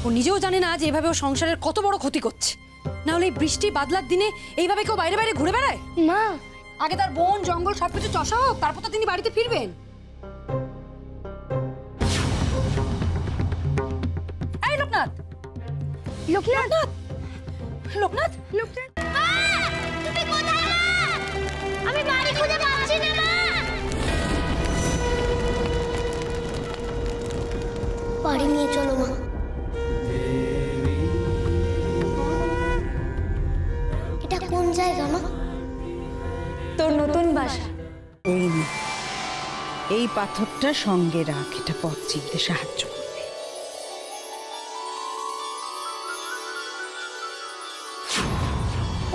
ও নিজেও জানে না যে এভাবে ও সংসারের কত বড় ক্ষতি করছে। না হলে এই বৃষ্টি বাদলার দিনে এইভাবে কেউ বাইরে বাইরে ঘুরে বেড়ায়? মা, আগে তার বন জঙ্গল সবকিছু চষা হোক, তারপর তো তিনি বাড়িতে ফিরবেন। এই লোকনাথ, লোকনাথ, লোকনাথ, লোকনাথ, তুমি কোথায়? আমি বাড়ি খুঁজে পাচ্ছি না মা। বাড়ি নিয়ে চলো মা। এটা কোন জায়গা মা? তোর নতুন বাসা। এই নে, এই পাথরটা সঙ্গে রাখ, এটা পথ চিনতে সাহায্য করবে।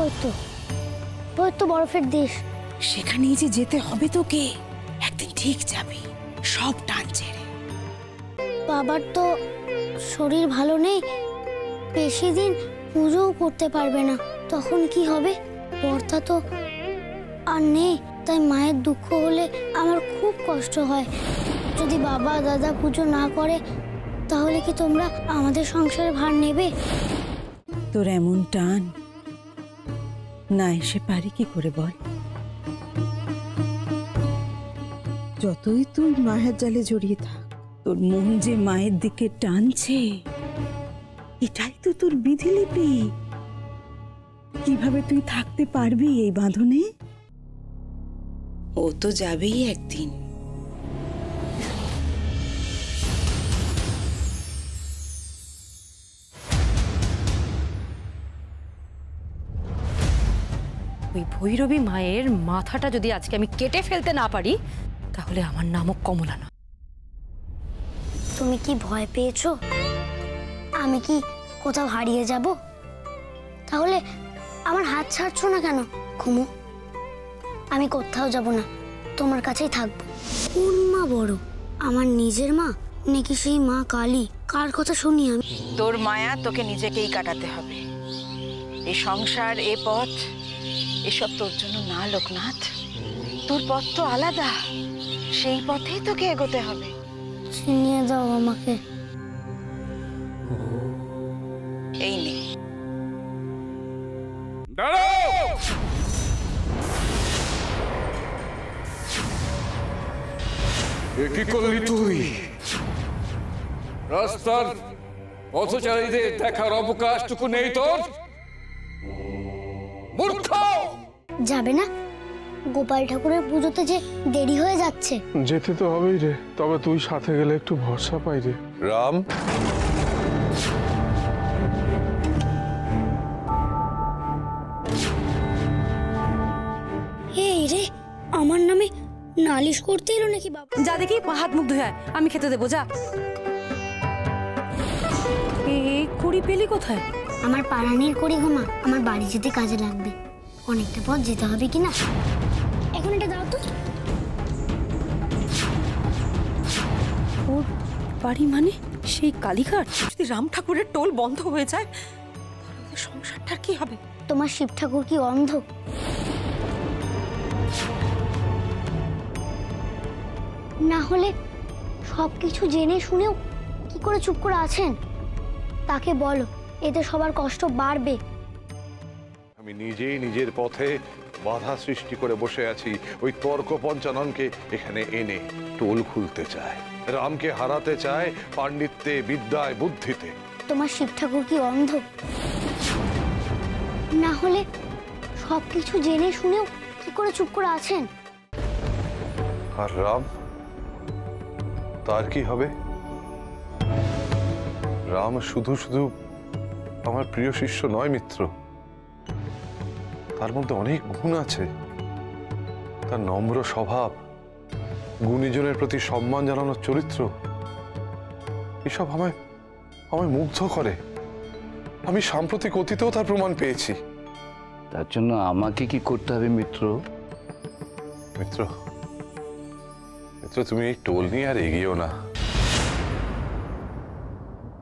ওই তো বরফের দেশ। সেখানেই যে যেতে হবে তোকে, একদিন ঠিক যাবি, সব টান ছেড়ে। বাবার তো শরীর ভালো নেই, বেশি দিন পুজোও করতে পারবে না। তখন কি হবে? বর্তা তো আর নেই, তাই মায়ের দুঃখ হলে আমার খুব কষ্ট হয়। যদি বাবা দাদা পুজো না করে তাহলে কি তোমরা আমাদের সংসারে ভার নেবে? তোর এমন টান না এসে পারি কি করে বল? যতই তুই মায়ের জালে জড়িয়ে থাক, তোর মন যে মায়ের দিকে টানছে, এটাই তো তোর বিধিলিপি। কিভাবে তুই থাকতে পারবি এই বাঁধনে? ও তো যাবেই একদিন। ওই ভৈরবী মায়ের মাথাটা যদি আজকে আমি কেটে ফেলতে না পারি, তাহলে আমার নামও কমলা না। তুমি কি ভয় পেয়েছো? আমি কি কোথাও হারিয়ে যাব? তাহলে আমার হাত ছাড়ছো না কেন? কুমু, আমি কোথাও যাব না, তোমার কাছেই থাকবো। কোন মা বড়, আমার নিজের মা নাকি সেই মা কালী? কার কথা শুনি আমি? তোর মায়া তোকে নিজেকেই কাটাতে হবে। এই সংসার, এ পথ, এসব তোর জন্য না লোকনাথ। তোর পথ তো আলাদা, সেই পথেই তোকে এগোতে হবে। চিনিয়ে দাও আমাকে। এই নে। কি করলি তুই? রাস্তার পথচারীদের দেখার অবকাশটুকু নেই তোর? মূর্খ! যাবে না? গোপাল ঠাকুরের পুজোতে যে দেরি হয়ে যাচ্ছে। যেতে তো হবেই রে, তবে তুই সাথে গেলে একটু ভরসা পাই রে। রাম, এই রে, আমার নামে নালিশ করতে এলো নাকি বাবা? যা দেখি হাত মুখ ধুয়ে আয়, আমি খেতে দেবো। যা। এই কুড়ি পেলি কোথায়? আমার পারানির করি ঘুমা, আমার বাড়ি যেতে কাজে লাগবে। অনেকটা পথ যেতে হবে কিনা। এখন এটা দাও তো। ওর বাড়ি মানে সেই কালীঘাট? যদি রাম ঠাকুরের টোল বন্ধ হয়ে যায়, তাহলে সংসারটার কি হবে? তোমার শিব ঠাকুর কি অন্ধ? না হলে সবকিছু জেনে শুনেও কি করে চুপ করে আছেন? তাকে বলো, এতে সবার কষ্ট বাড়বে। আমি নিজেই নিজের পথে বাধা সৃষ্টি করে বসে আছি। ওই তর্ক পঞ্চাননকে এখানে এনে টোল খুলতে চায়, রামকে হারাতে চায় পাণ্ডিত্যে, বিদ্যায়, বুদ্ধিতে। তোমার শিব ঠাকুর কি অন্ধ? না হলে সবকিছু জেনে শুনেও কি করে চুপ করে আছেন? আর রাম, তার কি হবে? রাম শুধু শুধু আমার প্রিয় শিষ্য নয়, মিত্র। তার মধ্যে অনেক গুণ আছে। তার নম্র স্বভাব, গুণীজনের প্রতি সম্মান জানানোর চরিত্র, এসব আমায় মুগ্ধ করে। আমি সাম্প্রতিক অতীতেও তার প্রমাণ পেয়েছি। তার জন্য আমাকে কি করতে হবে মিত্র? মিত্র, তুমি এই টোল নিয়ে আর এগিয়েও না।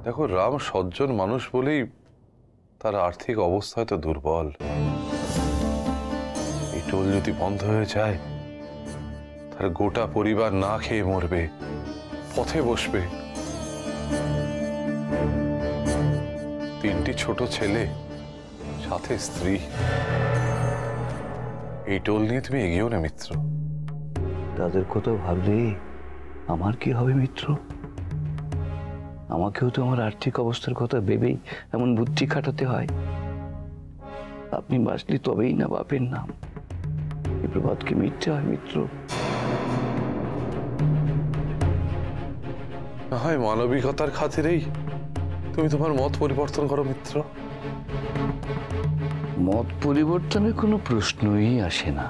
দেখো, রাম সজ্জন মানুষ বলেই তার আর্থিক অবস্থা তো দুর্বল। এই টোল যদি বন্ধ হয়ে যায়, তার গোটা পরিবার না খেয়ে মরবে, পথে বসবে। ছোট ছেলে, সাথে স্ত্রী। এই টোল নিয়ে তুমি এগিয়েও না মিত্র। তাদের কথা ভাবলে আমার কি হবে মিত্র? আমাকেও তো আমার আর্থিক অবস্থার কথা ভেবেই এমন বুদ্ধি খাটাতে হয়। আপনি বাঁচলে তবেই না বাপের নাম। এই প্রবাদকে মিথ্যে হয় মিত্র। না হয় মানবিকতার খাতিরেই তুমি তোমার মত পরিবর্তন করো মিত্র। মত পরিবর্তনের কোনো প্রশ্নই আসে না।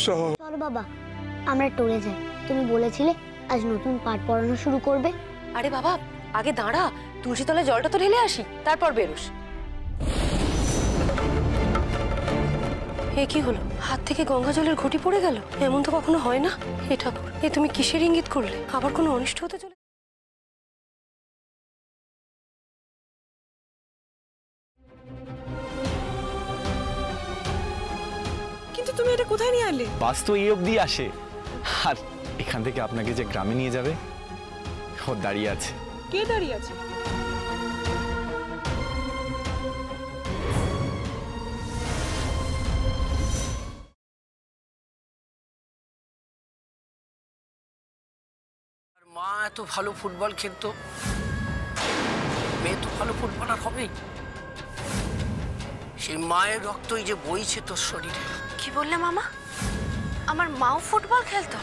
চলো বাবা, আমরা টোলে যাই। তুমি বলেছিলে আজ নতুন পাঠ পড়ানো শুরু করবে। আরে বাবা, আগে দাঁড়া, তুলসী তলায় জলটা তো ঢেলে আসি, তারপর বেরোস। এ কি হলো? হাত থেকে গঙ্গা জলের ঘটি পড়ে গেল? এমন তো কখনো হয় না। হে ঠাকুর, এ তুমি কিসের ইঙ্গিত করলে? আবার কোনো অনিষ্ট হতে চলে? কিন্তু তুমি এটা কোথায় নিয়ে আনলে? বাস তো এই অবধি আসে, আর এখান থেকে আপনাকে যে গ্রামে নিয়ে যাবে ও দাঁড়িয়ে আছে। কে দাঁড়িয়ে আছে? মা এত ভালো ফুটবল খেলতো, মেয়ে তো ভালো ফুটবলার হবেই। সেই মায়ের রক্তই যে বইছে তোর শরীরে। কি বললে মামা? আমার মাও ফুটবল খেলতো?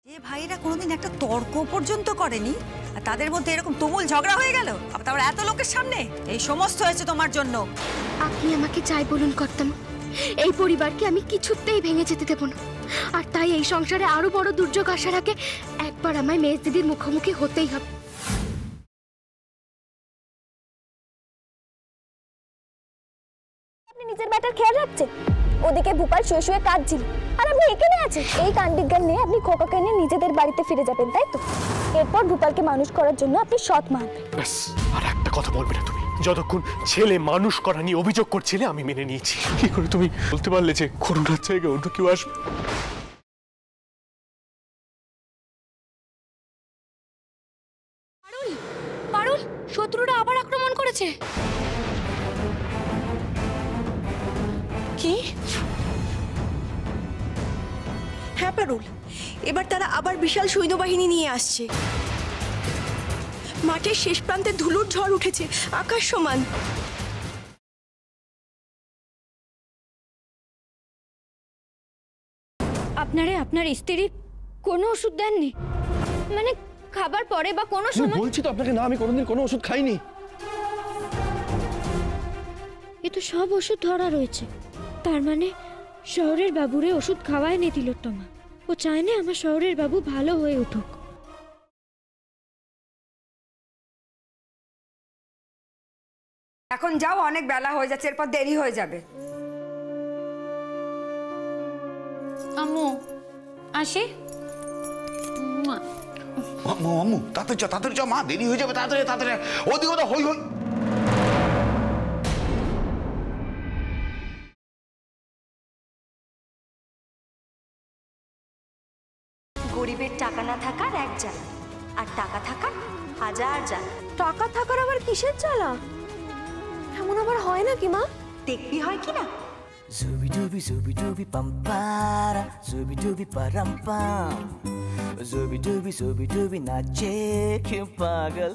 যে ভাইরা কোনোদিন একটা তর্ক পর্যন্ত করেনি, আর তাদের মধ্যে এরকম তুমুল ঝগড়া হয়ে গেল, আবার তারপর এত লোকের সামনে। এই সমস্ত হয়েছে তোমার জন্য। আপনি আমাকে চাই বলুন কর্তামা, এই পরিবারকে আমি কিছুতেই ভেঙে যেতে দেব না। আর তাই এই সংসারে আরো বড় দুর্যোগ আসার আগে একবার আমায় মেজ দিদির মুখোমুখি হতেই হবে। আপনি নিজের ব্যাটার খেয়াল রাখছেন? ওদিকে ভূপাল শুয়ে শুয়ে কাঁদছিল, আর আপনি এখানে আছেন। এই কাণ্ডিজ্ঞান নিয়ে আপনি খোকাকে নিয়ে নিজেদের বাড়িতে ফিরে যাবেন, তাই তো? এরপর ভূপালকে মানুষ করার জন্য আপনি সৎ মানবেন। ব্যাস, আর একটা কথা বলবে না তুমি। যতক্ষণ ছেলে মানুষ করা নিয়ে অভিযোগ করছিলে আমি মেনে নিয়েছি। কি করে তুমি বলতে পারলে যে করোনার জায়গায় অন্য কেউ আসবে? পারুল, শত্রুরা আবার আক্রমণ করেছে। কি? হ্যাঁ পারুল, এবার তারা আবার বিশাল সৈন্যবাহিনী নিয়ে আসছে। মাঠের শেষ প্রান্তে ধুলোর ঝড় উঠেছে, আকাশ সমান। আপনারা আপনার স্ত্রীর কোনো ওষুধ দেননি? মানে খাবার পরে বা কোনো সময়? বলছি তো আপনাকে, না আমি কোনোদিন কোনো ওষুধ খাইনি। এ তো সব ওষুধ ধরা রয়েছে। তার মানে শহরের বাবুরে ওষুধ খাওয়ায়নি তিলোত্তমা। ও চায় না আমার শহরের বাবু ভালো হয়ে উঠুক। এখন যাও, অনেক বেলা হয়ে যাচ্ছে, এরপর দেরি হয়ে যাবে। আম্মু আসি। আম্মু তাড়াতাড়ি চ মা, দেরি হয়ে যাবে। তাড়াতাড়ি ওদিকে তো হই হই। গরিবের টাকা না থাকার এক জ্বালা, আর টাকা থাকার হাজার জ্বালা। টাকা থাকার আবার কিসের জ্বালা? এমন আবার হয় নাকি মা? দেখবি হয় কি না। Zubi dubi pampara, zubi dubi parampam, zubi dubi nache, que pagal.